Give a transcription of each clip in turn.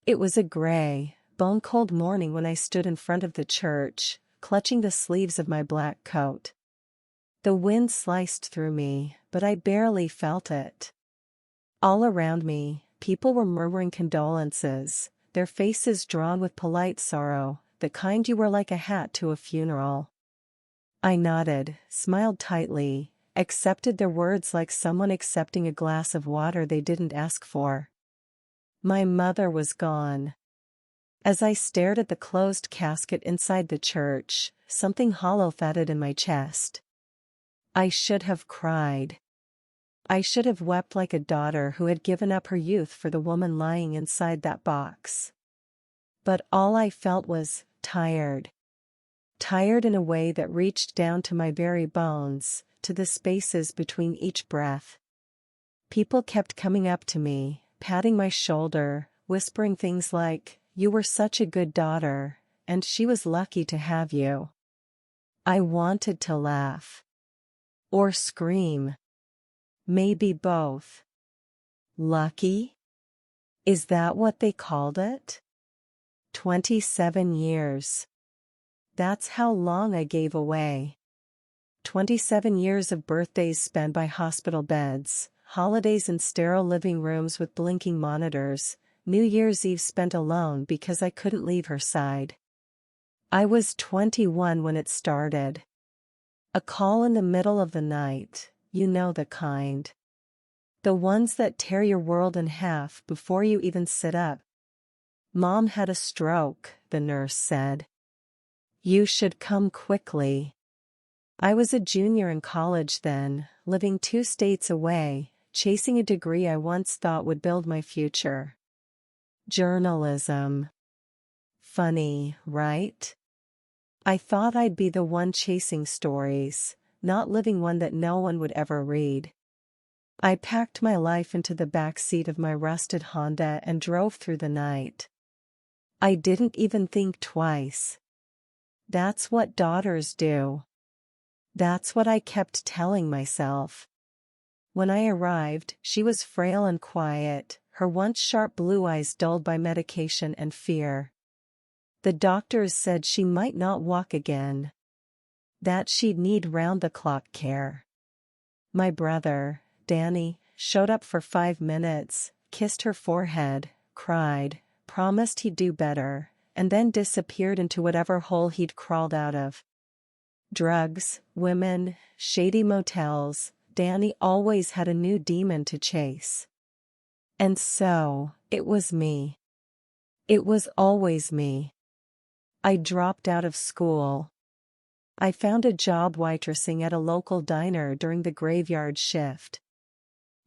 It was a gray, bone-cold morning when I stood in front of the church, clutching the sleeves of my black coat. The wind sliced through me, but I barely felt it. All around me, people were murmuring condolences, their faces drawn with polite sorrow, the kind you wear like a hat to a funeral. I nodded, smiled tightly, accepted their words like someone accepting a glass of water they didn't ask for. My mother was gone. As I stared at the closed casket inside the church, something hollow thudded in my chest. I should have cried. I should have wept like a daughter who had given up her youth for the woman lying inside that box. But all I felt was tired. Tired in a way that reached down to my very bones, to the spaces between each breath. People kept coming up to me, patting my shoulder, whispering things like, "You were such a good daughter, and she was lucky to have you." I wanted to laugh. Or scream. Maybe both. Lucky? Is that what they called it? 27 years. That's how long I gave away. 27 years of birthdays spent by hospital beds, holidays in sterile living rooms with blinking monitors, New Year's Eve spent alone because I couldn't leave her side. I was 21 when it started. A call in the middle of the night, you know the kind. The ones that tear your world in half before you even sit up. "Mom had a stroke," the nurse said. "You should come quickly." I was a junior in college then, living 2 states away, chasing a degree I once thought would build my future. Journalism. Funny, right? I thought I'd be the one chasing stories, not living one that no one would ever read. I packed my life into the back seat of my rusted Honda and drove through the night. I didn't even think twice. That's what daughters do. That's what I kept telling myself. When I arrived, she was frail and quiet, her once sharp blue eyes dulled by medication and fear. The doctors said she might not walk again. That she'd need round-the-clock care. My brother, Danny, showed up for 5 minutes, kissed her forehead, cried, promised he'd do better, and then disappeared into whatever hole he'd crawled out of. Drugs, women, shady motels, Danny always had a new demon to chase. And so, it was me. It was always me. I dropped out of school. I found a job waitressing at a local diner during the graveyard shift.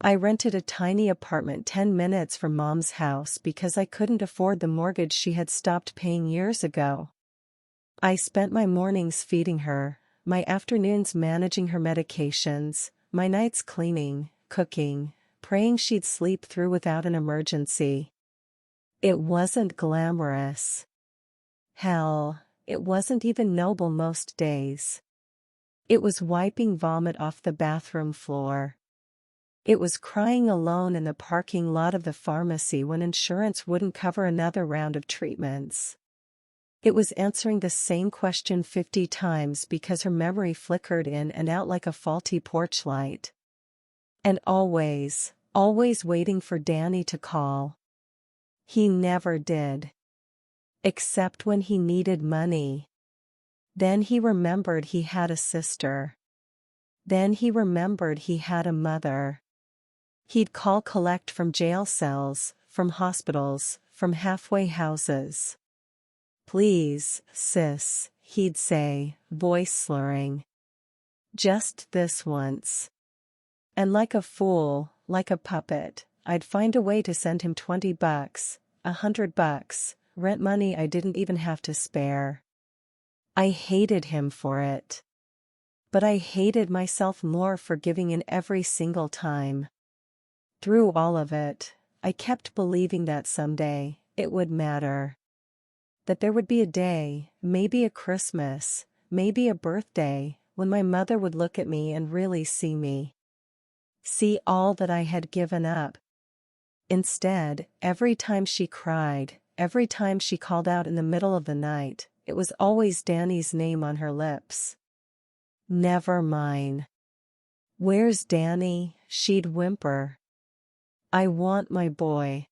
I rented a tiny apartment 10 minutes from Mom's house because I couldn't afford the mortgage she had stopped paying years ago. I spent my mornings feeding her, my afternoons managing her medications, my nights cleaning, cooking, praying she'd sleep through without an emergency. It wasn't glamorous. Hell, it wasn't even noble most days. It was wiping vomit off the bathroom floor. It was crying alone in the parking lot of the pharmacy when insurance wouldn't cover another round of treatments. It was answering the same question 50 times because her memory flickered in and out like a faulty porch light. And always, always waiting for Danny to call. He never did. Except when he needed money. Then he remembered he had a sister. Then he remembered he had a mother. He'd call collect from jail cells, from hospitals, from halfway houses. "Please, sis," he'd say, voice slurring. "Just this once." And like a fool, like a puppet, I'd find a way to send him $20, $100, rent money I didn't even have to spare. I hated him for it. But I hated myself more for giving in every single time. Through all of it, I kept believing that someday, it would matter. That there would be a day, maybe a Christmas, maybe a birthday, when my mother would look at me and really see me. See all that I had given up. Instead, every time she cried, every time she called out in the middle of the night, it was always Danny's name on her lips. Never mine. Where's Danny? She'd whimper. I want my boy.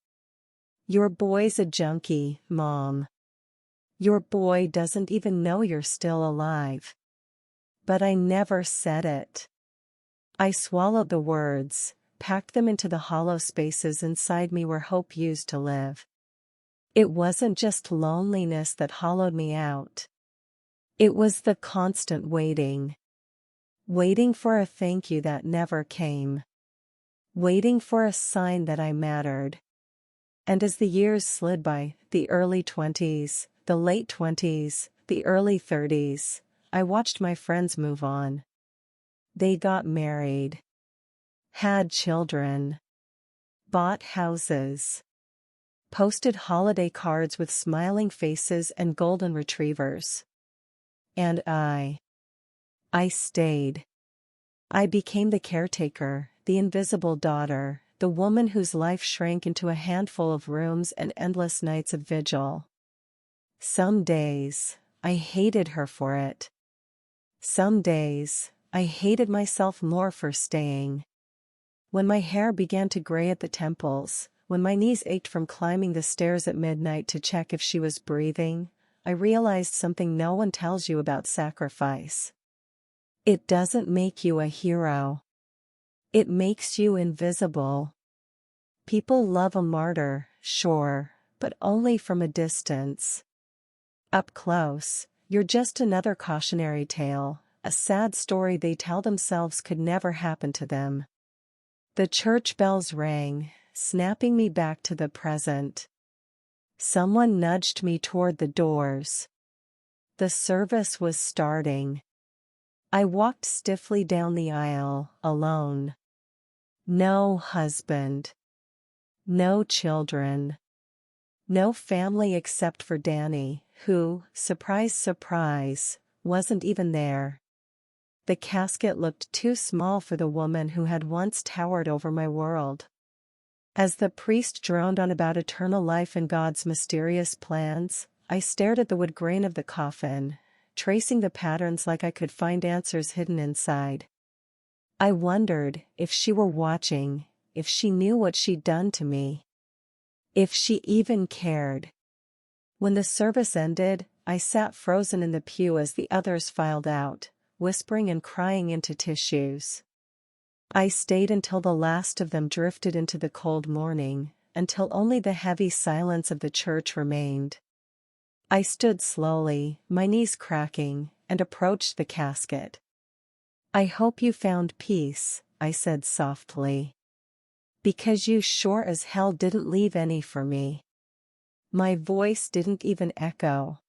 Your boy's a junkie, Mom. Your boy doesn't even know you're still alive. But I never said it. I swallowed the words, packed them into the hollow spaces inside me where hope used to live. It wasn't just loneliness that hollowed me out. It was the constant waiting. Waiting for a thank you that never came. Waiting for a sign that I mattered. And as the years slid by, the early 20s, the late 20s, the early 30s, I watched my friends move on. They got married. Had children. Bought houses. Posted holiday cards with smiling faces and golden retrievers. And I stayed. I became the caretaker, the invisible daughter, the woman whose life shrank into a handful of rooms and endless nights of vigil. Some days, I hated her for it. Some days, I hated myself more for staying. When my hair began to gray at the temples, when my knees ached from climbing the stairs at midnight to check if she was breathing, I realized something no one tells you about sacrifice. It doesn't make you a hero. It makes you invisible. People love a martyr, sure, but only from a distance. Up close, you're just another cautionary tale, a sad story they tell themselves could never happen to them. The church bells rang, snapping me back to the present. Someone nudged me toward the doors. The service was starting. I walked stiffly down the aisle, alone. No husband. No children. No family except for Danny, who, surprise surprise, wasn't even there. The casket looked too small for the woman who had once towered over my world. As the priest droned on about eternal life and God's mysterious plans, I stared at the wood grain of the coffin, tracing the patterns like I could find answers hidden inside. I wondered if she were watching, if she knew what she'd done to me. If she even cared. When the service ended, I sat frozen in the pew as the others filed out, whispering and crying into tissues. I stayed until the last of them drifted into the cold morning, until only the heavy silence of the church remained. I stood slowly, my knees cracking, and approached the casket. I hope you found peace, I said softly. Because you sure as hell didn't leave any for me. My voice didn't even echo.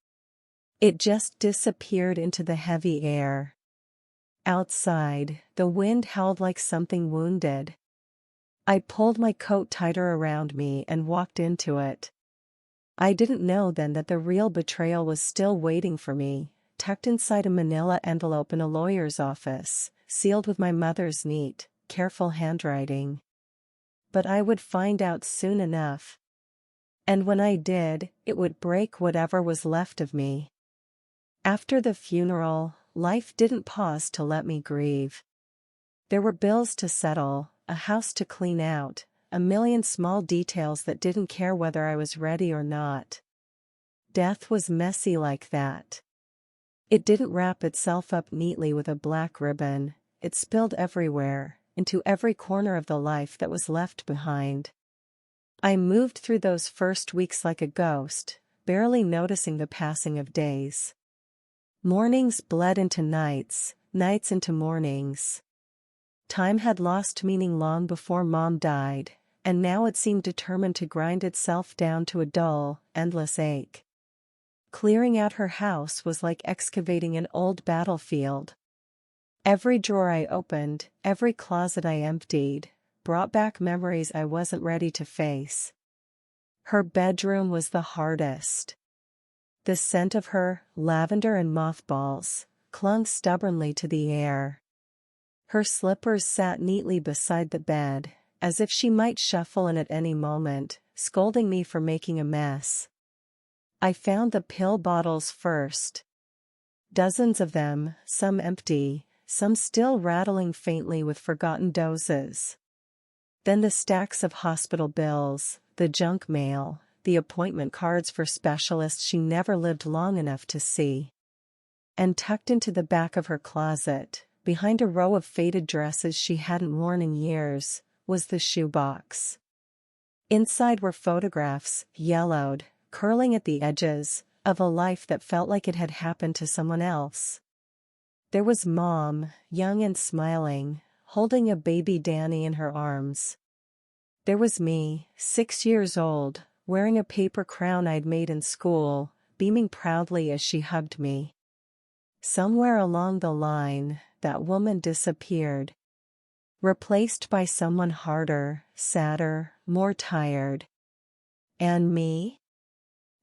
It just disappeared into the heavy air. Outside, the wind howled like something wounded. I pulled my coat tighter around me and walked into it. I didn't know then that the real betrayal was still waiting for me, tucked inside a manila envelope in a lawyer's office, sealed with my mother's neat, careful handwriting. But I would find out soon enough. And when I did, it would break whatever was left of me. After the funeral, life didn't pause to let me grieve. There were bills to settle, a house to clean out, a million small details that didn't care whether I was ready or not. Death was messy like that. It didn't wrap itself up neatly with a black ribbon, it spilled everywhere, into every corner of the life that was left behind. I moved through those first weeks like a ghost, barely noticing the passing of days. Mornings bled into nights, nights into mornings. Time had lost meaning long before Mom died, and now it seemed determined to grind itself down to a dull, endless ache. Clearing out her house was like excavating an old battlefield. Every drawer I opened, every closet I emptied, brought back memories I wasn't ready to face. Her bedroom was the hardest. The scent of her, lavender and mothballs, clung stubbornly to the air. Her slippers sat neatly beside the bed, as if she might shuffle in at any moment, scolding me for making a mess. I found the pill bottles first. Dozens of them, some empty, some still rattling faintly with forgotten doses. Then the stacks of hospital bills, the junk mail, the appointment cards for specialists she never lived long enough to see. And tucked into the back of her closet, behind a row of faded dresses she hadn't worn in years, was the shoebox. Inside were photographs, yellowed, curling at the edges, of a life that felt like it had happened to someone else. There was Mom, young and smiling, holding a baby Danny in her arms. There was me, 6 years old, wearing a paper crown I'd made in school, beaming proudly as she hugged me. Somewhere along the line, that woman disappeared. Replaced by someone harder, sadder, more tired. And me?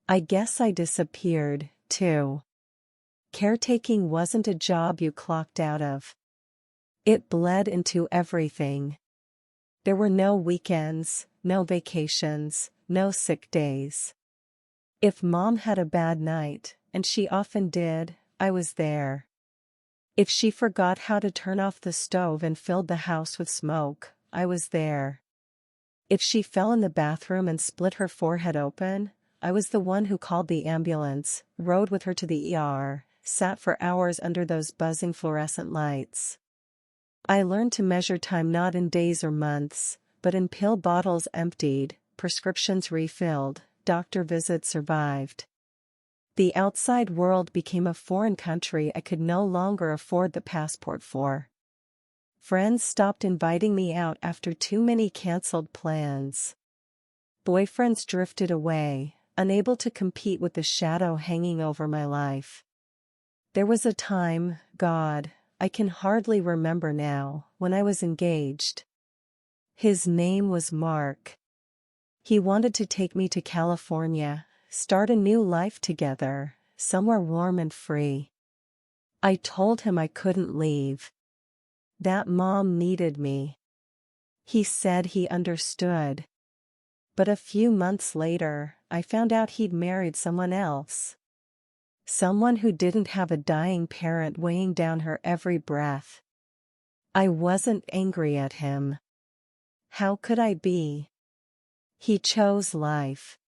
I guess I disappeared, too. Caretaking wasn't a job you clocked out of. It bled into everything. There were no weekends, no vacations, no sick days. If Mom had a bad night, and she often did, I was there. If she forgot how to turn off the stove and filled the house with smoke, I was there. If she fell in the bathroom and split her forehead open, I was the one who called the ambulance, rode with her to the ER, sat for hours under those buzzing fluorescent lights. I learned to measure time not in days or months, but in pill bottles emptied, prescriptions refilled, doctor visits survived. The outside world became a foreign country I could no longer afford the passport for. Friends stopped inviting me out after too many canceled plans. Boyfriends drifted away, unable to compete with the shadow hanging over my life. There was a time, God, I can hardly remember now, when I was engaged. His name was Mark. He wanted to take me to California, start a new life together, somewhere warm and free. I told him I couldn't leave. That Mom needed me. He said he understood. But a few months later, I found out he'd married someone else. Someone who didn't have a dying parent weighing down her every breath. I wasn't angry at him. How could I be? He chose life.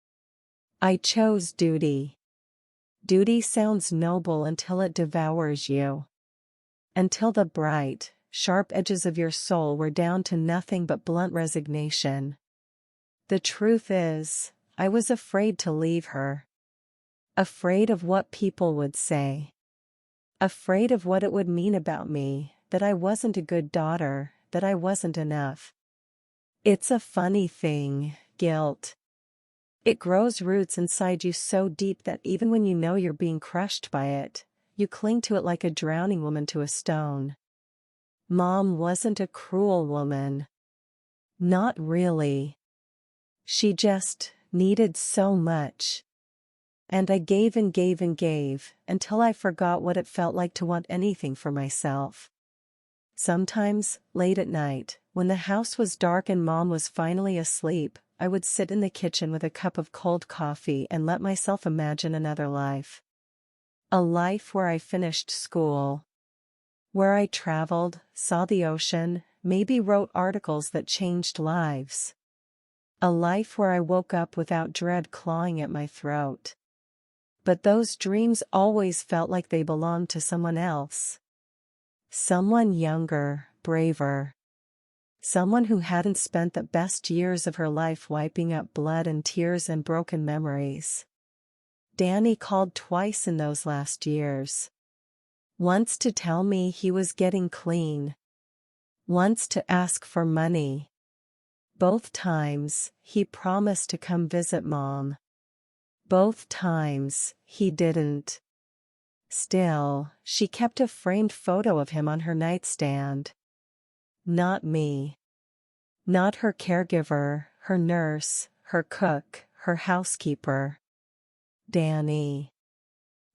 I chose duty. Duty sounds noble until it devours you. Until the bright, sharp edges of your soul were down to nothing but blunt resignation. The truth is, I was afraid to leave her. Afraid of what people would say. Afraid of what it would mean about me, that I wasn't a good daughter, that I wasn't enough. It's a funny thing, guilt. It grows roots inside you so deep that even when you know you're being crushed by it, you cling to it like a drowning woman to a stone. Mom wasn't a cruel woman. Not really. She just needed so much. And I gave and gave and gave, until I forgot what it felt like to want anything for myself. Sometimes, late at night, when the house was dark and Mom was finally asleep, I would sit in the kitchen with a cup of cold coffee and let myself imagine another life. A life where I finished school. Where I traveled, saw the ocean, maybe wrote articles that changed lives. A life where I woke up without dread clawing at my throat. But those dreams always felt like they belonged to someone else. Someone younger, braver. Someone who hadn't spent the best years of her life wiping up blood and tears and broken memories. Danny called twice in those last years. Once to tell me he was getting clean. Once to ask for money. Both times, he promised to come visit Mom. Both times, he didn't. Still, she kept a framed photo of him on her nightstand. Not me. Not her caregiver, her nurse, her cook, her housekeeper. Danny.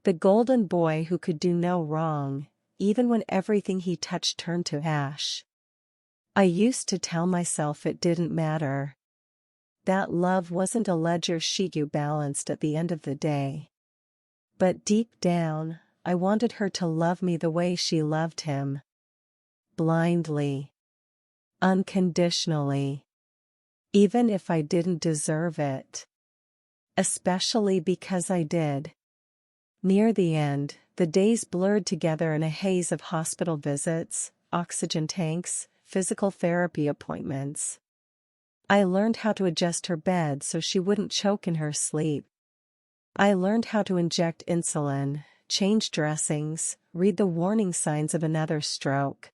The golden boy who could do no wrong, even when everything he touched turned to ash. I used to tell myself it didn't matter. That love wasn't a ledger sheet you balanced at the end of the day. But deep down, I wanted her to love me the way she loved him. Blindly. Unconditionally. Even if I didn't deserve it. Especially because I did. Near the end, the days blurred together in a haze of hospital visits, oxygen tanks, physical therapy appointments. I learned how to adjust her bed so she wouldn't choke in her sleep. I learned how to inject insulin, change dressings, read the warning signs of another stroke.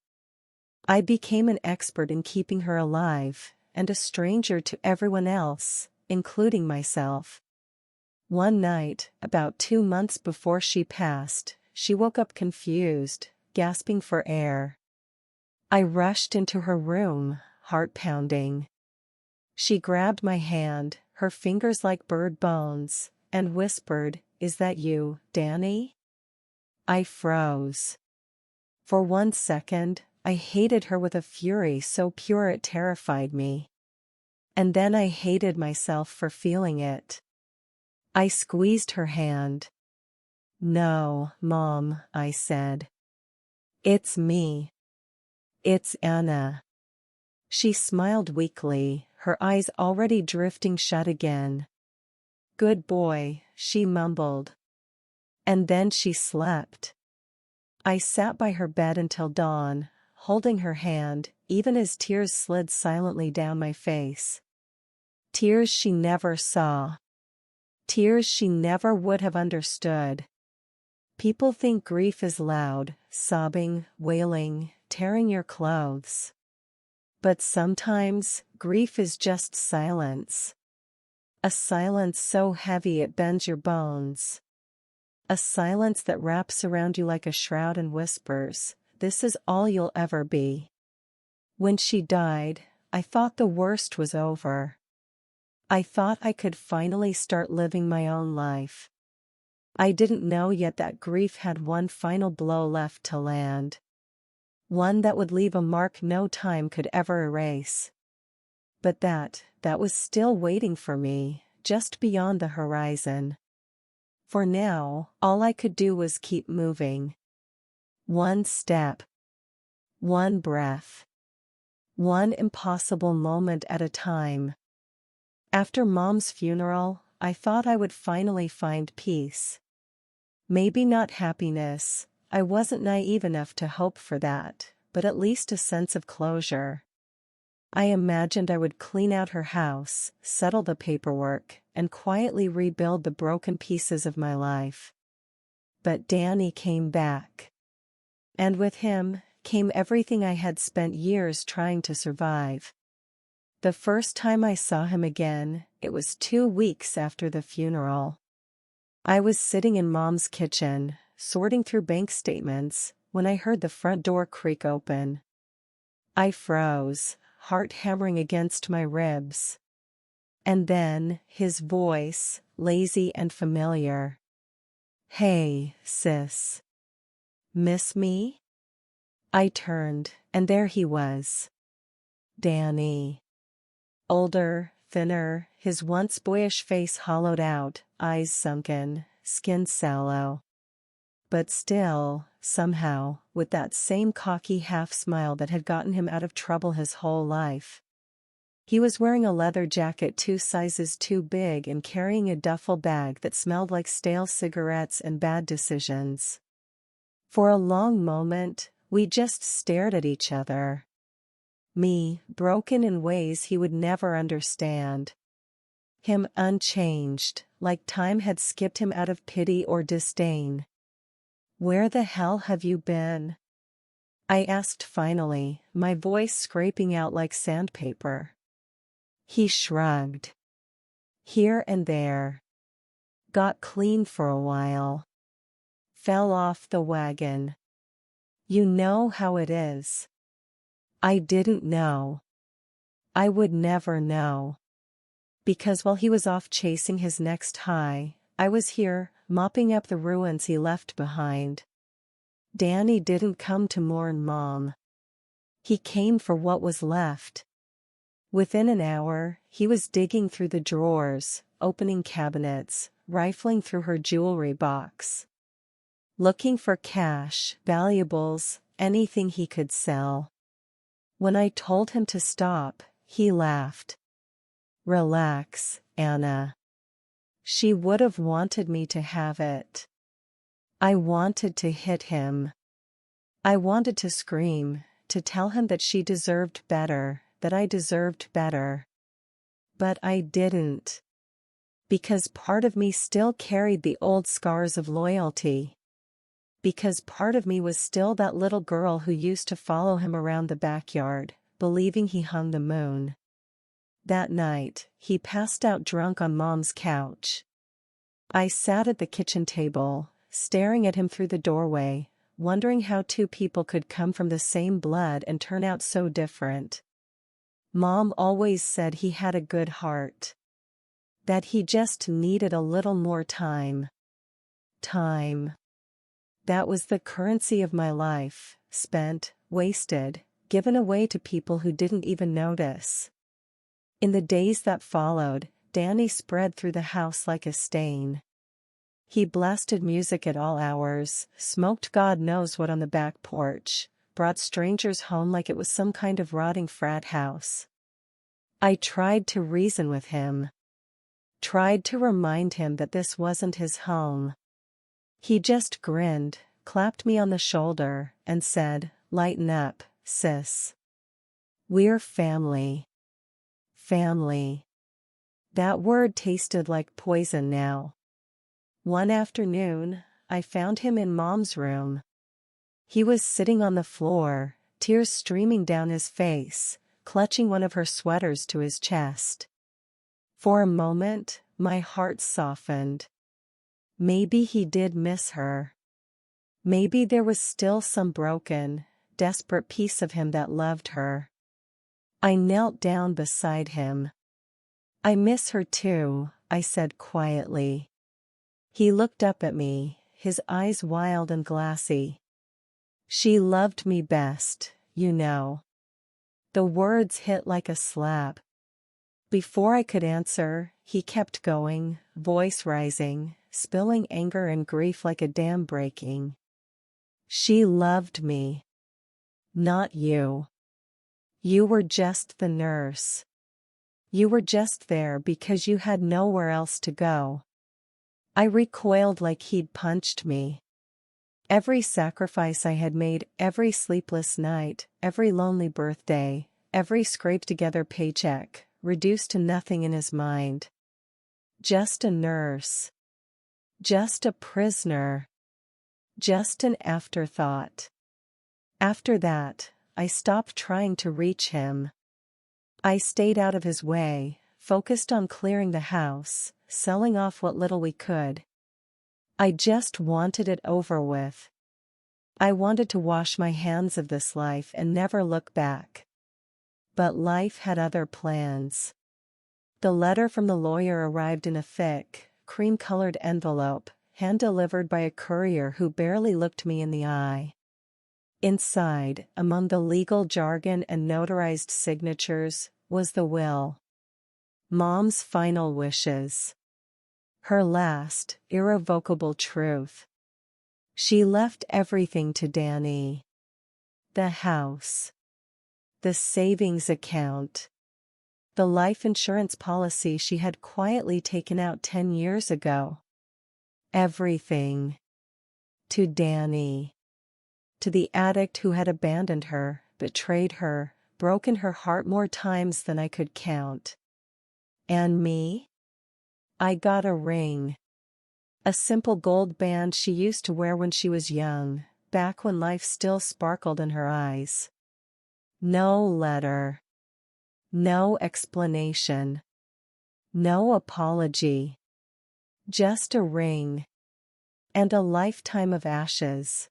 I became an expert in keeping her alive, and a stranger to everyone else, including myself. One night, about 2 months before she passed, she woke up confused, gasping for air. I rushed into her room, heart pounding. She grabbed my hand, her fingers like bird bones, and whispered, "Is that you, Danny?" I froze. For 1 second, I hated her with a fury so pure it terrified me. And then I hated myself for feeling it. I squeezed her hand. "No, Mom," I said. "It's me. It's Anna." She smiled weakly, her eyes already drifting shut again. "Good boy," she mumbled. And then she slept. I sat by her bed until dawn, holding her hand, even as tears slid silently down my face. Tears she never saw. Tears she never would have understood. People think grief is loud, sobbing, wailing, tearing your clothes. But sometimes, grief is just silence. A silence so heavy it bends your bones. A silence that wraps around you like a shroud and whispers, "This is all you'll ever be." When she died, I thought the worst was over. I thought I could finally start living my own life. I didn't know yet that grief had one final blow left to land. One that would leave a mark no time could ever erase. But that was still waiting for me, just beyond the horizon. For now, all I could do was keep moving. One step. One breath. One impossible moment at a time. After Mom's funeral, I thought I would finally find peace. Maybe not happiness, I wasn't naive enough to hope for that, but at least a sense of closure. I imagined I would clean out her house, settle the paperwork, and quietly rebuild the broken pieces of my life. But Danny came back. And with him, came everything I had spent years trying to survive. The first time I saw him again, it was 2 weeks after the funeral. I was sitting in Mom's kitchen, sorting through bank statements, when I heard the front door creak open. I froze, heart hammering against my ribs. And then, his voice, lazy and familiar. "Hey, sis. Miss me?" I turned, and there he was. Danny. Older, thinner, his once boyish face hollowed out, eyes sunken, skin sallow. But still, somehow, with that same cocky half-smile that had gotten him out of trouble his whole life. He was wearing a leather jacket 2 sizes too big and carrying a duffel bag that smelled like stale cigarettes and bad decisions. For a long moment, we just stared at each other. Me, broken in ways he would never understand. Him unchanged, like time had skipped him out of pity or disdain. "Where the hell have you been?" I asked finally, my voice scraping out like sandpaper. He shrugged. "Here and there. Got clean for a while. Fell off the wagon. You know how it is." I didn't know. I would never know. Because while he was off chasing his next high, I was here, mopping up the ruins he left behind. Danny didn't come to mourn Mom. He came for what was left. Within an hour, he was digging through the drawers, opening cabinets, rifling through her jewelry box. Looking for cash, valuables, anything he could sell. When I told him to stop, he laughed. "Relax, Anna." She would have wanted me to have it. I wanted to hit him. I wanted to scream, to tell him that she deserved better, that I deserved better. But I didn't. Because part of me still carried the old scars of loyalty. Because part of me was still that little girl who used to follow him around the backyard, believing he hung the moon. That night, he passed out drunk on Mom's couch. I sat at the kitchen table, staring at him through the doorway, wondering how two people could come from the same blood and turn out so different. Mom always said he had a good heart. That he just needed a little more time. Time. That was the currency of my life, spent, wasted, given away to people who didn't even notice. In the days that followed, Danny spread through the house like a stain. He blasted music at all hours, smoked God knows what on the back porch, brought strangers home like it was some kind of rotting frat house. I tried to reason with him. Tried to remind him that this wasn't his home. He just grinned, clapped me on the shoulder, and said, "Lighten up, sis. We're family." Family. That word tasted like poison now. One afternoon, I found him in Mom's room. He was sitting on the floor, tears streaming down his face, clutching one of her sweaters to his chest. For a moment, my heart softened. Maybe he did miss her. Maybe there was still some broken, desperate piece of him that loved her. I knelt down beside him. "I miss her too," I said quietly. He looked up at me, his eyes wild and glassy. "She loved me best, you know." The words hit like a slap. Before I could answer, he kept going, voice rising, spilling anger and grief like a dam breaking. "She loved me. Not you. You were just the nurse. You were just there because you had nowhere else to go." I recoiled like he'd punched me. Every sacrifice I had made, every sleepless night, every lonely birthday, every scraped-together paycheck, reduced to nothing in his mind. Just a nurse. Just a prisoner. Just an afterthought. After that, I stopped trying to reach him. I stayed out of his way, focused on clearing the house, selling off what little we could. I just wanted it over with. I wanted to wash my hands of this life and never look back. But life had other plans. The letter from the lawyer arrived in a thick, cream-colored envelope, hand-delivered by a courier who barely looked me in the eye. Inside, among the legal jargon and notarized signatures, was the will. Mom's final wishes. Her last, irrevocable truth. She left everything to Danny. The house. The savings account. The life insurance policy she had quietly taken out 10 years ago. Everything. To Danny. To the addict who had abandoned her, betrayed her, broken her heart more times than I could count. And me? I got a ring. A simple gold band she used to wear when she was young, back when life still sparkled in her eyes. No letter. No explanation. No apology. Just a ring. And a lifetime of ashes.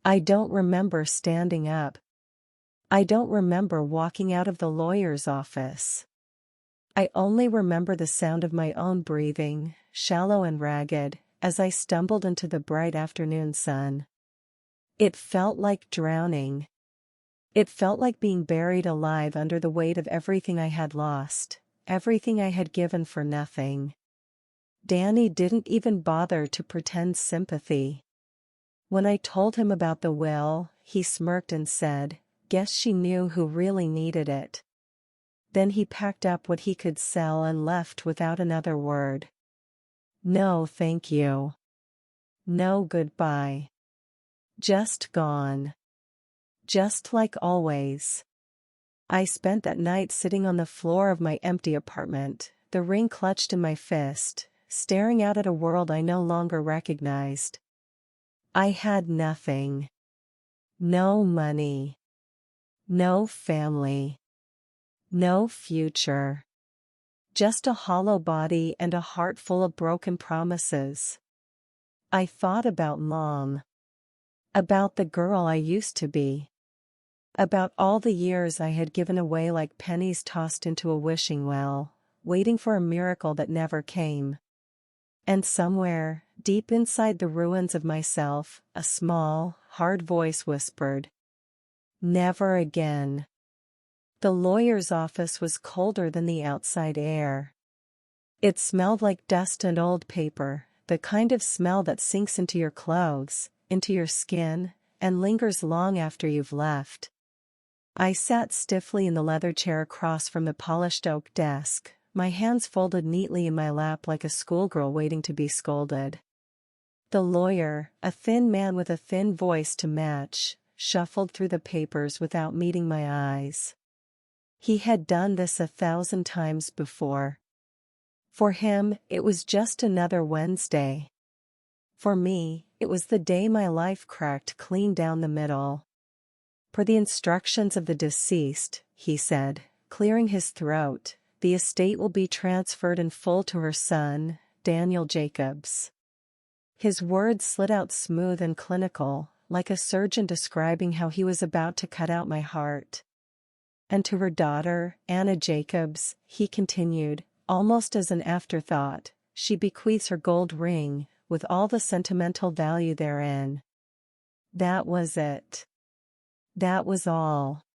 I don't remember standing up. I don't remember walking out of the lawyer's office. I only remember the sound of my own breathing, shallow and ragged, as I stumbled into the bright afternoon sun. It felt like drowning. It felt like being buried alive under the weight of everything I had lost, everything I had given for nothing. Danny didn't even bother to pretend sympathy. When I told him about the will, he smirked and said, "Guess she knew who really needed it." Then he packed up what he could sell and left without another word. No thank you. No goodbye. Just gone. Just like always. I spent that night sitting on the floor of my empty apartment, the ring clutched in my fist, staring out at a world I no longer recognized. I had nothing. No money. No family. No future. Just a hollow body and a heart full of broken promises. I thought about Mom. About the girl I used to be. About all the years I had given away like pennies tossed into a wishing well, waiting for a miracle that never came. And somewhere, deep inside the ruins of myself, a small, hard voice whispered, "Never again." The lawyer's office was colder than the outside air. It smelled like dust and old paper, the kind of smell that sinks into your clothes, into your skin, and lingers long after you've left. I sat stiffly in the leather chair across from the polished oak desk, my hands folded neatly in my lap like a schoolgirl waiting to be scolded. The lawyer, a thin man with a thin voice to match, shuffled through the papers without meeting my eyes. He had done this 1,000 times before. For him, it was just another Wednesday. For me, it was the day my life cracked clean down the middle. Per the instructions of the deceased, he said, clearing his throat, the estate will be transferred in full to her son, Daniel Jacobs. His words slid out smooth and clinical, like a surgeon describing how he was about to cut out my heart. And to her daughter, Anna Jacobs, he continued, almost as an afterthought, she bequeaths her gold ring, with all the sentimental value therein. That was it. That was all.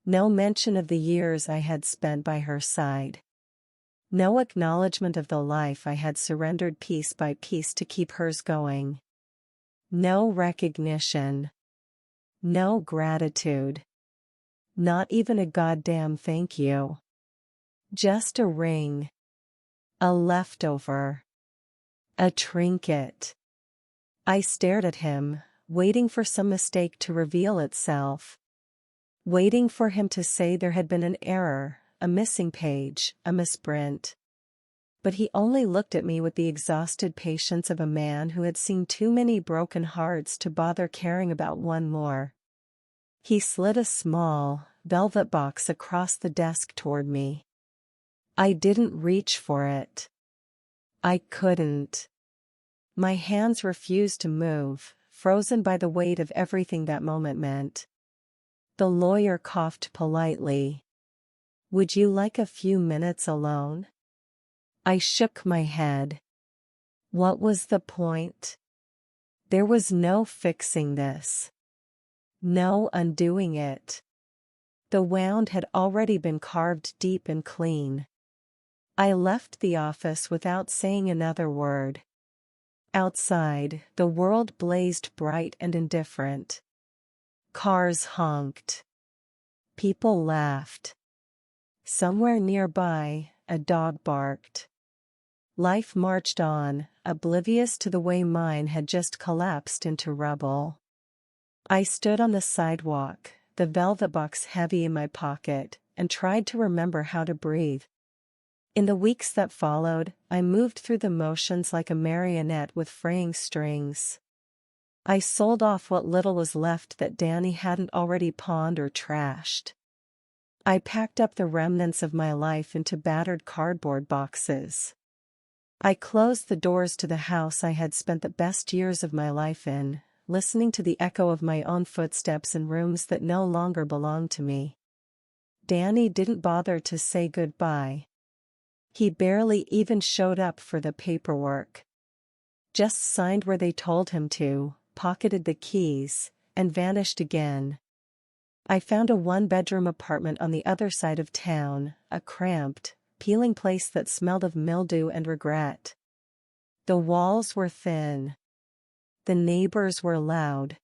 No mention of the years I had spent by her side. No acknowledgement of the life I had surrendered piece by piece to keep hers going. No recognition. No gratitude. Not even a goddamn thank you. Just a ring. A leftover. A trinket. I stared at him, waiting for some mistake to reveal itself. Waiting for him to say there had been an error, a missing page, a misprint. But he only looked at me with the exhausted patience of a man who had seen too many broken hearts to bother caring about one more. He slid a small, velvet box across the desk toward me. I didn't reach for it. I couldn't. My hands refused to move, frozen by the weight of everything that moment meant. The lawyer coughed politely. Would you like a few minutes alone? I shook my head. What was the point? There was no fixing this. No undoing it. The wound had already been carved deep and clean. I left the office without saying another word. Outside, the world blazed bright and indifferent. Cars honked. People laughed. Somewhere nearby, a dog barked. Life marched on, oblivious to the way mine had just collapsed into rubble. I stood on the sidewalk, the velvet box heavy in my pocket, and tried to remember how to breathe. In the weeks that followed, I moved through the motions like a marionette with fraying strings. I sold off what little was left that Danny hadn't already pawned or trashed. I packed up the remnants of my life into battered cardboard boxes. I closed the doors to the house I had spent the best years of my life in, listening to the echo of my own footsteps in rooms that no longer belonged to me. Danny didn't bother to say goodbye. He barely even showed up for the paperwork. Just signed where they told him to, pocketed the keys, and vanished again. I found a one-bedroom apartment on the other side of town, a cramped, peeling place that smelled of mildew and regret. The walls were thin. The neighbors were loud.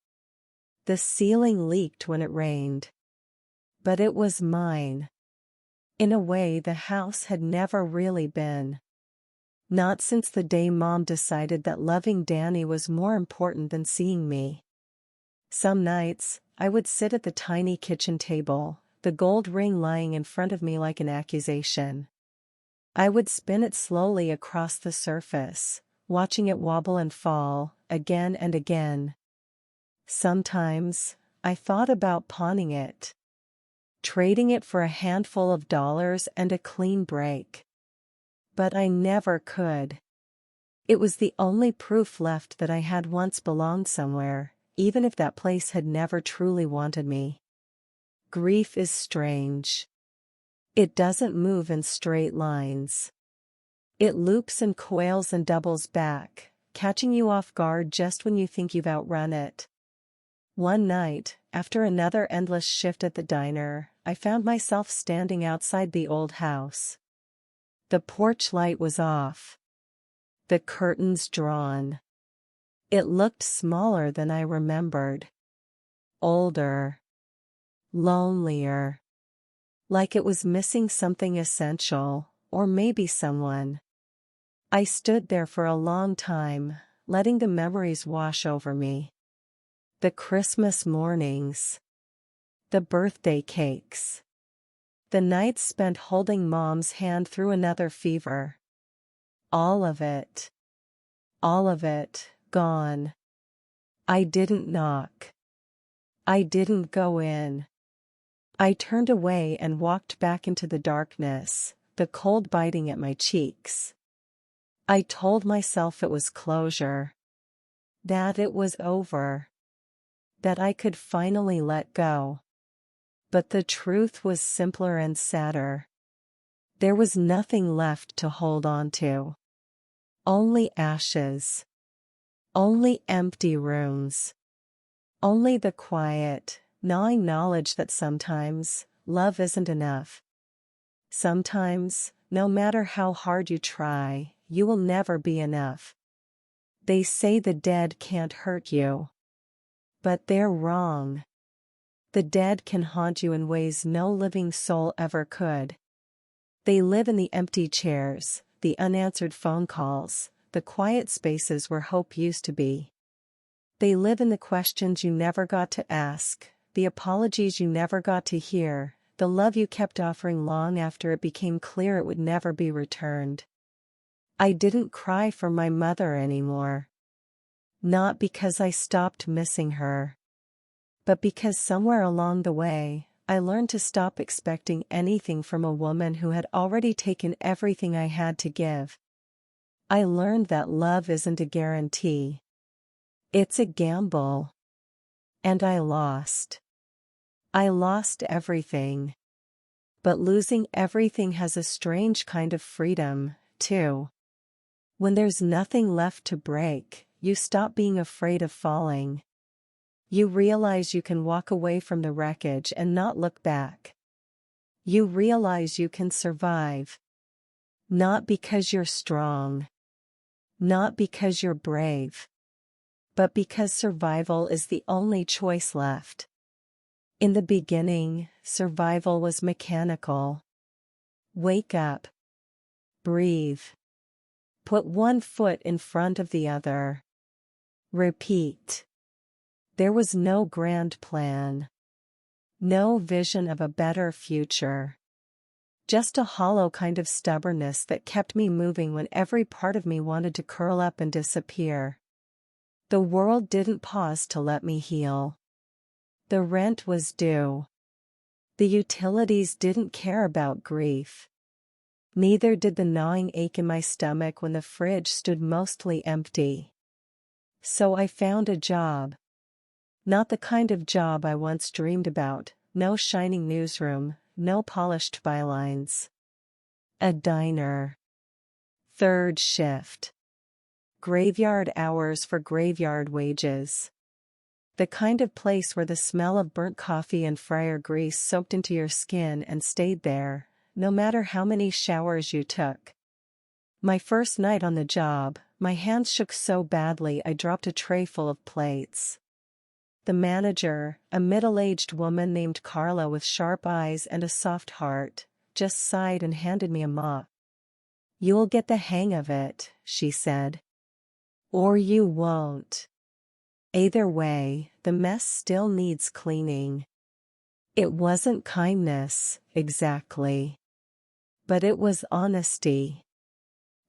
The ceiling leaked when it rained. But it was mine. In a way the house had never really been. Not since the day Mom decided that loving Danny was more important than seeing me. Some nights, I would sit at the tiny kitchen table, the gold ring lying in front of me like an accusation. I would spin it slowly across the surface, watching it wobble and fall, again and again. Sometimes, I thought about pawning it. Trading it for a handful of dollars and a clean break. But I never could. It was the only proof left that I had once belonged somewhere, even if that place had never truly wanted me. Grief is strange. It doesn't move in straight lines. It loops and coils and doubles back, catching you off guard just when you think you've outrun it. One night, after another endless shift at the diner, I found myself standing outside the old house. The porch light was off. The curtains drawn. It looked smaller than I remembered. Older. Lonelier. Like it was missing something essential, or maybe someone. I stood there for a long time, letting the memories wash over me. The Christmas mornings. The birthday cakes. The nights spent holding Mom's hand through another fever. All of it. All of it, gone. I didn't knock. I didn't go in. I turned away and walked back into the darkness, the cold biting at my cheeks. I told myself it was closure. That it was over. That I could finally let go. But the truth was simpler and sadder. There was nothing left to hold on to. Only ashes. Only empty rooms. Only the quiet, gnawing knowledge that sometimes, love isn't enough. Sometimes, no matter how hard you try, you will never be enough. They say the dead can't hurt you. But they're wrong. The dead can haunt you in ways no living soul ever could. They live in the empty chairs, the unanswered phone calls, the quiet spaces where hope used to be. They live in the questions you never got to ask, the apologies you never got to hear, the love you kept offering long after it became clear it would never be returned. I didn't cry for my mother anymore. Not because I stopped missing her. But because somewhere along the way, I learned to stop expecting anything from a woman who had already taken everything I had to give. I learned that love isn't a guarantee. It's a gamble. And I lost. I lost everything. But losing everything has a strange kind of freedom, too. When there's nothing left to break, you stop being afraid of falling. You realize you can walk away from the wreckage and not look back. You realize you can survive. Not because you're strong. Not because you're brave. But because survival is the only choice left. In the beginning, survival was mechanical. Wake up. Breathe. Put one foot in front of the other. Repeat. There was no grand plan. No vision of a better future. Just a hollow kind of stubbornness that kept me moving when every part of me wanted to curl up and disappear. The world didn't pause to let me heal. The rent was due. The utilities didn't care about grief. Neither did the gnawing ache in my stomach when the fridge stood mostly empty. So I found a job. Not the kind of job I once dreamed about, no shining newsroom, no polished bylines. A diner. Third shift. Graveyard hours for graveyard wages. The kind of place where the smell of burnt coffee and fryer grease soaked into your skin and stayed there, no matter how many showers you took. My first night on the job, my hands shook so badly I dropped a tray full of plates. The manager, a middle-aged woman named Carla with sharp eyes and a soft heart, just sighed and handed me a mop. "You'll get the hang of it," she said. "Or you won't. Either way, the mess still needs cleaning." It wasn't kindness, exactly. But it was honesty.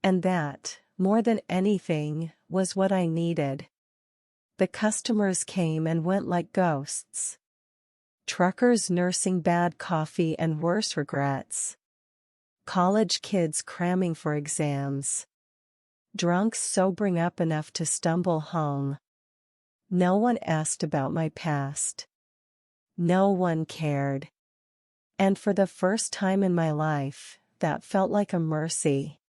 And that, more than anything, was what I needed. The customers came and went like ghosts. Truckers nursing bad coffee and worse regrets. College kids cramming for exams. Drunks sobering up enough to stumble home. No one asked about my past. No one cared. And for the first time in my life, that felt like a mercy.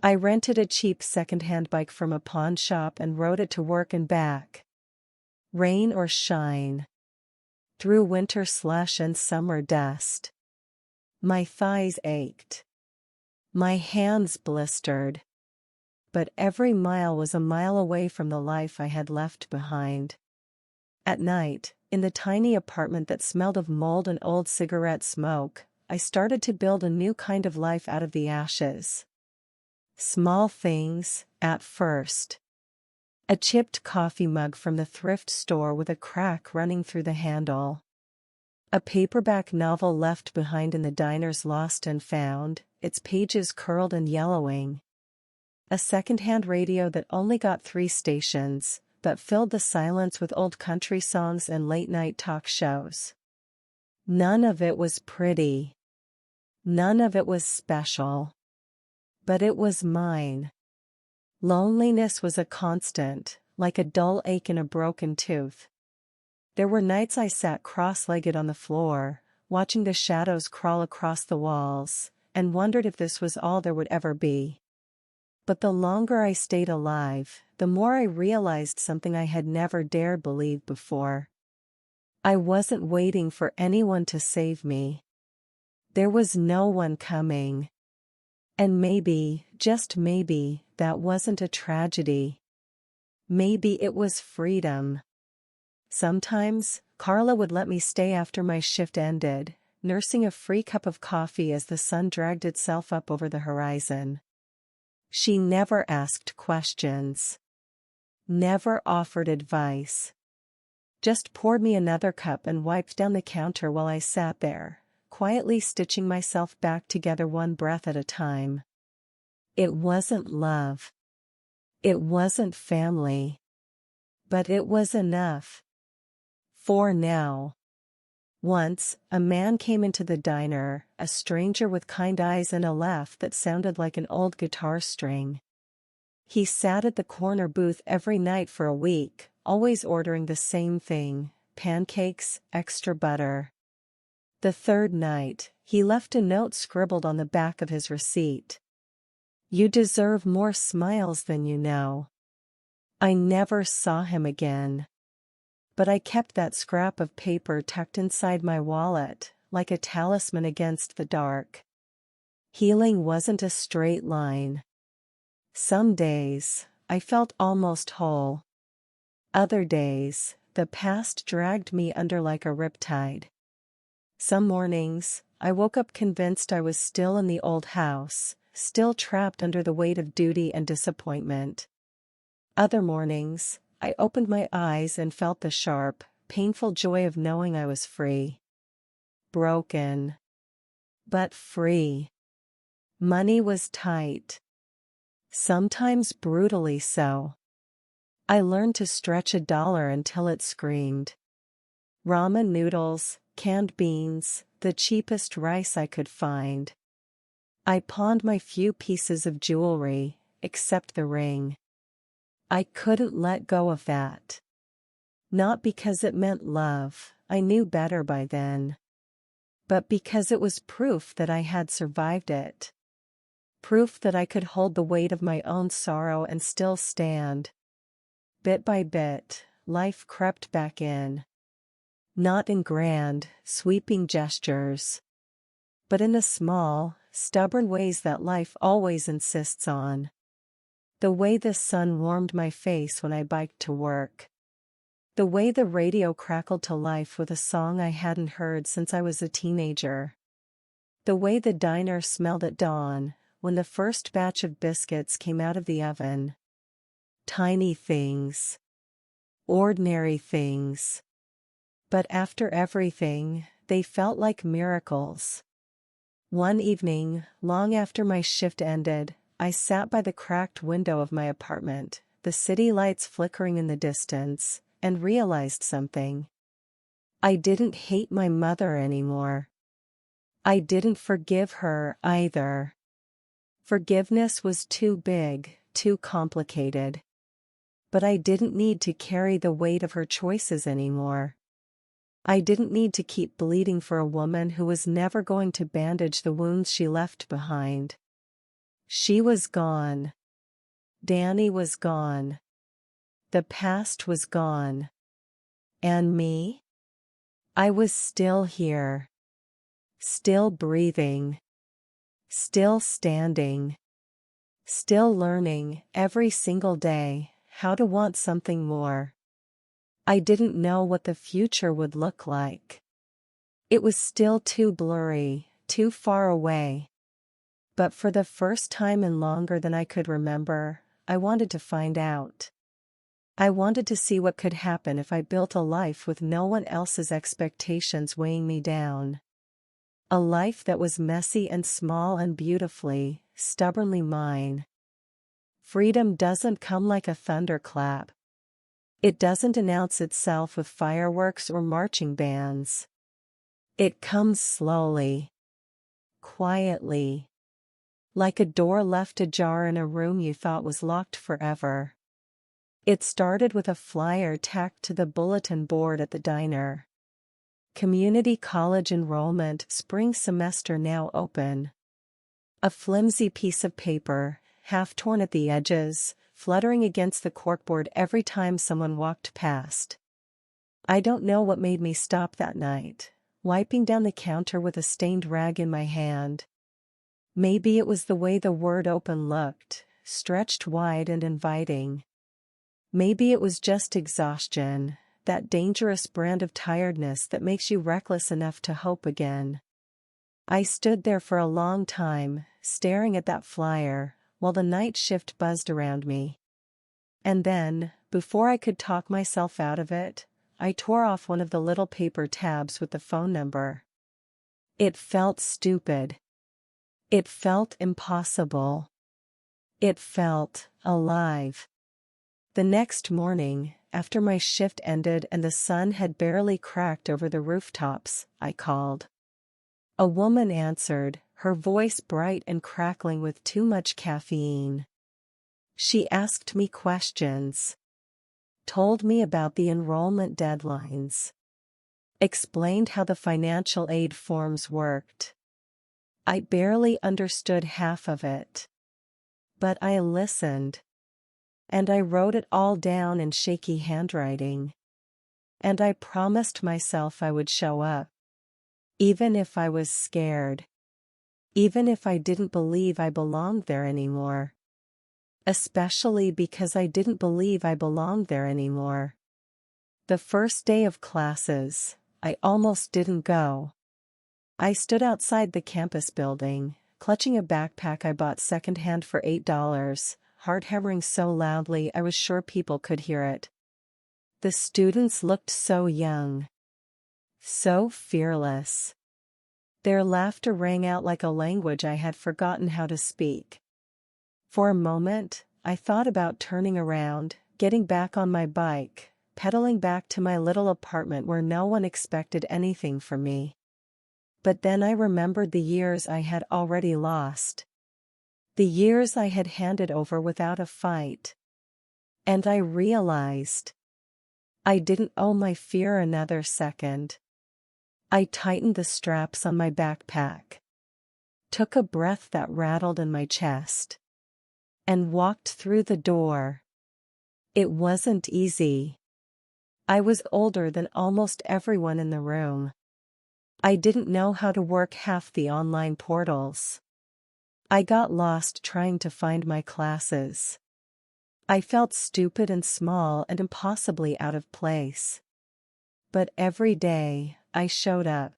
I rented a cheap second-hand bike from a pawn shop and rode it to work and back. Rain or shine. Through winter slush and summer dust. My thighs ached. My hands blistered. But every mile was a mile away from the life I had left behind. At night, in the tiny apartment that smelled of mold and old cigarette smoke, I started to build a new kind of life out of the ashes. Small things, at first. A chipped coffee mug from the thrift store with a crack running through the handle. A paperback novel left behind in the diner's lost and found, its pages curled and yellowing. A second-hand radio that only got 3 stations, but filled the silence with old country songs and late-night talk shows. None of it was pretty. None of it was special. But it was mine. Loneliness was a constant, like a dull ache in a broken tooth. There were nights I sat cross-legged on the floor, watching the shadows crawl across the walls, and wondered if this was all there would ever be. But the longer I stayed alive, the more I realized something I had never dared believe before. I wasn't waiting for anyone to save me. There was no one coming. And maybe, just maybe, that wasn't a tragedy. Maybe it was freedom. Sometimes, Carla would let me stay after my shift ended, nursing a free cup of coffee as the sun dragged itself up over the horizon. She never asked questions. Never offered advice. Just poured me another cup and wiped down the counter while I sat there, quietly stitching myself back together one breath at a time. It wasn't love. It wasn't family. But it was enough. For now. Once, a man came into the diner, a stranger with kind eyes and a laugh that sounded like an old guitar string. He sat at the corner booth every night for a week, always ordering the same thing, pancakes, extra butter. The third night, he left a note scribbled on the back of his receipt. "You deserve more smiles than you know." I never saw him again. But I kept that scrap of paper tucked inside my wallet, like a talisman against the dark. Healing wasn't a straight line. Some days, I felt almost whole. Other days, the past dragged me under like a riptide. Some mornings, I woke up convinced I was still in the old house, still trapped under the weight of duty and disappointment. Other mornings, I opened my eyes and felt the sharp, painful joy of knowing I was free. Broken. But free. Money was tight. Sometimes brutally so. I learned to stretch $1 until it screamed. Ramen noodles, canned beans, the cheapest rice I could find. I pawned my few pieces of jewelry, except the ring. I couldn't let go of that. Not because it meant love, I knew better by then. But because it was proof that I had survived it. Proof that I could hold the weight of my own sorrow and still stand. Bit by bit, life crept back in. Not in grand, sweeping gestures, but in the small, stubborn ways that life always insists on. The way the sun warmed my face when I biked to work. The way the radio crackled to life with a song I hadn't heard since I was a teenager. The way the diner smelled at dawn, when the first batch of biscuits came out of the oven. Tiny things. Ordinary things. But after everything, they felt like miracles. One evening, long after my shift ended, I sat by the cracked window of my apartment, the city lights flickering in the distance, and realized something. I didn't hate my mother anymore. I didn't forgive her either. Forgiveness was too big, too complicated. But I didn't need to carry the weight of her choices anymore. I didn't need to keep bleeding for a woman who was never going to bandage the wounds she left behind. She was gone. Danny was gone. The past was gone. And me? I was still here. Still breathing. Still standing. Still learning, every single day, how to want something more. I didn't know what the future would look like. It was still too blurry, too far away. But for the first time in longer than I could remember, I wanted to find out. I wanted to see what could happen if I built a life with no one else's expectations weighing me down. A life that was messy and small and beautifully, stubbornly mine. Freedom doesn't come like a thunderclap. It doesn't announce itself with fireworks or marching bands. It comes slowly. Quietly. Like a door left ajar in a room you thought was locked forever. It started with a flyer tacked to the bulletin board at the diner. Community college enrollment, spring semester now open. A flimsy piece of paper, half torn at the edges, fluttering against the corkboard every time someone walked past. I don't know what made me stop that night, wiping down the counter with a stained rag in my hand. Maybe it was the way the word open looked, stretched wide and inviting. Maybe it was just exhaustion, that dangerous brand of tiredness that makes you reckless enough to hope again. I stood there for a long time, staring at that flyer, while the night shift buzzed around me. And then, before I could talk myself out of it, I tore off one of the little paper tabs with the phone number. It felt stupid. It felt impossible. It felt alive. The next morning, after my shift ended and the sun had barely cracked over the rooftops, I called. A woman answered, her voice bright and crackling with too much caffeine. She asked me questions. Told me about the enrollment deadlines. Explained how the financial aid forms worked. I barely understood half of it. But I listened. And I wrote it all down in shaky handwriting. And I promised myself I would show up. Even if I was scared. Even if I didn't believe I belonged there anymore. Especially because I didn't believe I belonged there anymore. The first day of classes, I almost didn't go. I stood outside the campus building, clutching a backpack I bought secondhand for $8, heart hammering so loudly I was sure people could hear it. The students looked so young. So fearless. Their laughter rang out like a language I had forgotten how to speak. For a moment, I thought about turning around, getting back on my bike, pedaling back to my little apartment where no one expected anything from me. But then I remembered the years I had already lost. The years I had handed over without a fight. And I realized I didn't owe my fear another second. I tightened the straps on my backpack. Took a breath that rattled in my chest. And walked through the door. It wasn't easy. I was older than almost everyone in the room. I didn't know how to work half the online portals. I got lost trying to find my classes. I felt stupid and small and impossibly out of place. But every day, I showed up.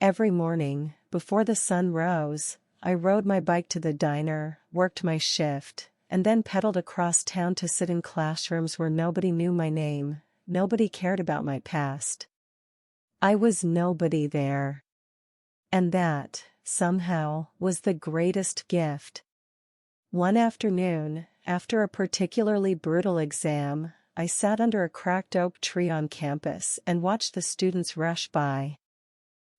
Every morning, before the sun rose, I rode my bike to the diner, worked my shift, and then pedaled across town to sit in classrooms where nobody knew my name, nobody cared about my past. I was nobody there. And that, somehow, was the greatest gift. One afternoon, after a particularly brutal exam, I sat under a cracked oak tree on campus and watched the students rush by.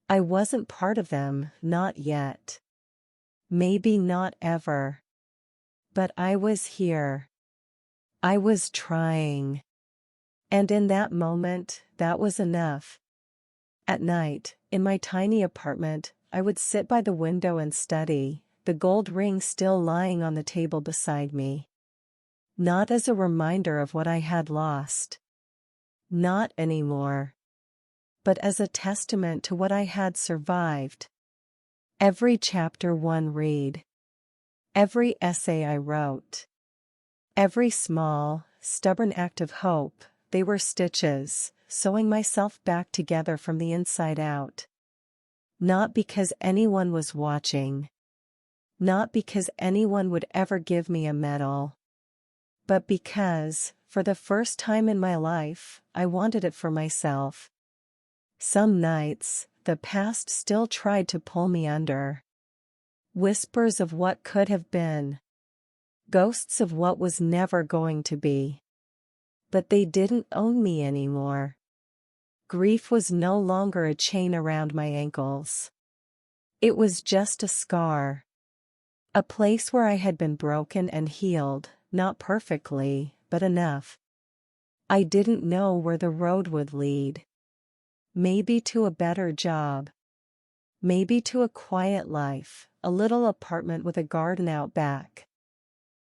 I wasn't part of them, not yet. Maybe not ever. But I was here. I was trying. And in that moment, that was enough. At night, in my tiny apartment, I would sit by the window and study, the gold ring still lying on the table beside me. Not as a reminder of what I had lost. Not anymore. But as a testament to what I had survived. Every chapter one read. Every essay I wrote. Every small, stubborn act of hope, they were stitches, sewing myself back together from the inside out. Not because anyone was watching. Not because anyone would ever give me a medal. But because, for the first time in my life, I wanted it for myself. Some nights, the past still tried to pull me under. Whispers of what could have been. Ghosts of what was never going to be. But they didn't own me anymore. Grief was no longer a chain around my ankles. It was just a scar. A place where I had been broken and healed, not perfectly, but enough. I didn't know where the road would lead. Maybe to a better job. Maybe to a quiet life, a little apartment with a garden out back.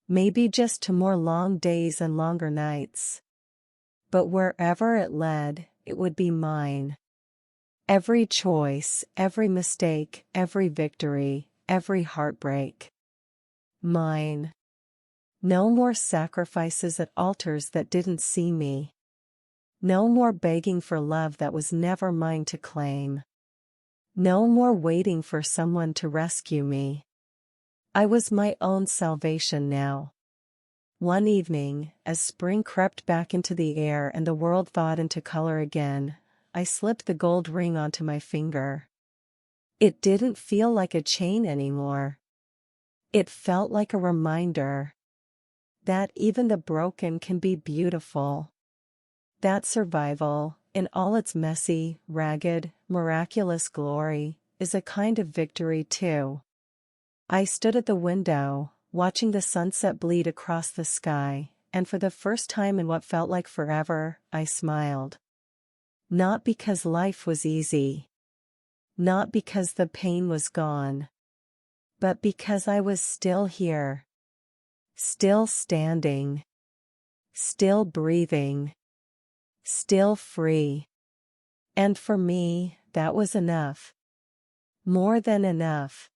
Maybe just to more long days and longer nights. But wherever it led, it would be mine. Every choice, every mistake, every victory, every heartbreak. Mine. No more sacrifices at altars that didn't see me. No more begging for love that was never mine to claim. No more waiting for someone to rescue me. I was my own salvation now. One evening, as spring crept back into the air and the world thawed into color again, I slipped the gold ring onto my finger. It didn't feel like a chain anymore. It felt like a reminder that even the broken can be beautiful. That survival, in all its messy, ragged, miraculous glory, is a kind of victory too. I stood at the window, watching the sunset bleed across the sky, and for the first time in what felt like forever, I smiled. Not because life was easy. Not because the pain was gone. But because I was still here. Still standing. Still breathing. Still free. And for me, that was enough. More than enough.